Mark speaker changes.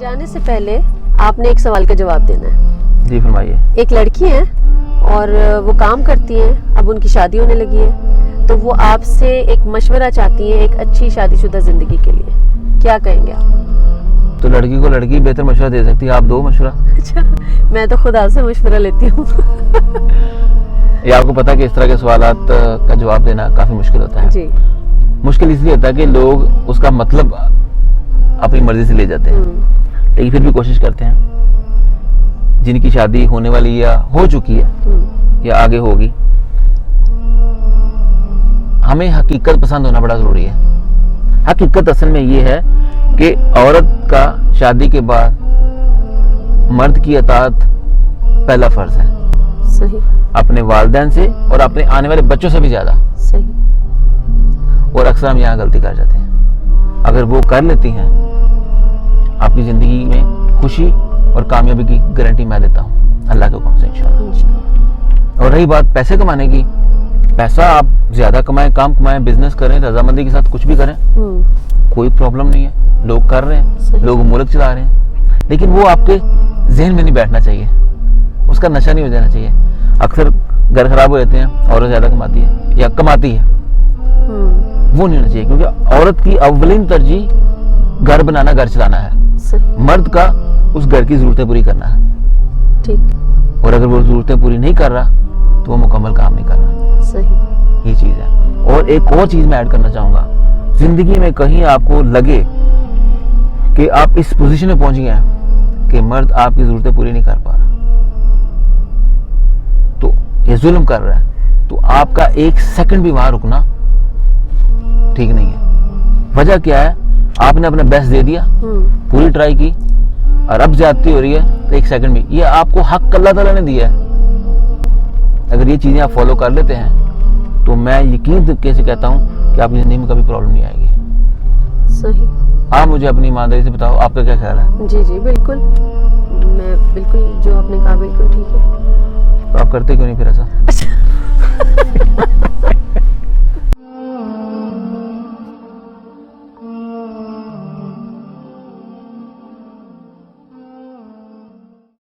Speaker 1: जाने से पहले आपने एक सवाल का जवाब देना है।
Speaker 2: जी फरमाइए।
Speaker 1: एक लड़की है और वो काम करती हैं, अब उनकी शादी होने लगी है, तो वो आपसे एक मशवरा चाहती हैं एक अच्छी शादीशुदा जिंदगी के लिए, क्या कहेंगे आप?
Speaker 2: तो लड़की को लड़की बेहतर मशवरा दे सकती है, आप दो मशवरा।
Speaker 1: अच्छा, मैं तो खुद आपसे मशवरा लेती हूँ।
Speaker 2: ये आपको पता है कि इस तरह के सवालात का जवाब देना काफी मुश्किल होता है।
Speaker 1: जी।
Speaker 2: मुश्किल इसलिए होता है कि लोग उसका मतलब अपनी मर्जी से ले जाते हैं, लेकिन फिर भी कोशिश करते हैं। जिनकी शादी होने वाली या हो चुकी है या आगे होगी, हमें हकीकत पसंद होना बड़ा जरूरी है। हकीकत असल में ये है कि औरत का शादी के बाद मर्द की अताअत पहला फर्ज है।
Speaker 1: सही।
Speaker 2: अपने वालिदैन से और अपने आने वाले बच्चों से भी ज्यादा।
Speaker 1: सही।
Speaker 2: और अक्सर हम यहाँ गलती कर जाते हैं। अगर वो कर लेती हैं, आपकी जिंदगी में खुशी और कामयाबी की गारंटी मैं देता हूँ, अल्लाह के हुक्म से इंशाअल्लाह। और रही बात पैसे कमाने की, पैसा आप ज्यादा कमाएं, काम कमाएं, बिजनेस करें, रजामंदी के साथ कुछ भी करें, कोई प्रॉब्लम नहीं है। लोग कर रहे हैं, लोग मुल्क चला रहे हैं, लेकिन वो आपके जहन में नहीं बैठना चाहिए, उसका नशा नहीं हो जाना चाहिए। अक्सर घर खराब हो जाते हैं, औरत ज्यादा कमाती है या कमाती है, वो नहीं होना चाहिए, क्योंकि औरत की अव्वलीन तरजीह घर बनाना, घर चलाना है। मर्द का उस घर की जरूरतें पूरी करना है।
Speaker 1: ठीक।
Speaker 2: और अगर वो जरूरतें पूरी नहीं कर रहा तो वो मुकम्मल काम नहीं कर रहा।
Speaker 1: सही।
Speaker 2: ये चीज है। और एक और चीज मैं ऐड करना चाहूंगा, जिंदगी में कहीं आपको लगे कि आप इस पोजीशन में पहुंच गए हैं कि मर्द आपकी जरूरतें पूरी नहीं कर पा रहा, तो ये जुल्म कर रहा है, तो आपका एक सेकंड भी वहां रुकना ठीक नहीं है। वजह क्या है? आपने अपना बेस्ट दे दिया, पूरी ट्राई की, और अब ज्यादती हो रही है तो एक सेकंड भी, ये आपको हक अल्लाह ताला ने दिया है। अगर ये चीजें आप फॉलो कर लेते हैं तो मैं यकीन तरीके से कहता हूँ कि आपकी जिंदगी में कभी प्रॉब्लम नहीं आएगी।
Speaker 1: सही।
Speaker 2: आप मुझे अपनी ईमानदारी से बताओ, आपका क्या ख्याल है?
Speaker 1: जी जी बिल्कुल, मैं बिल्कुल जो आपने कहा बिल्कुल ठीक है।
Speaker 2: तो आप करते क्यों नहीं फिर ऐसा?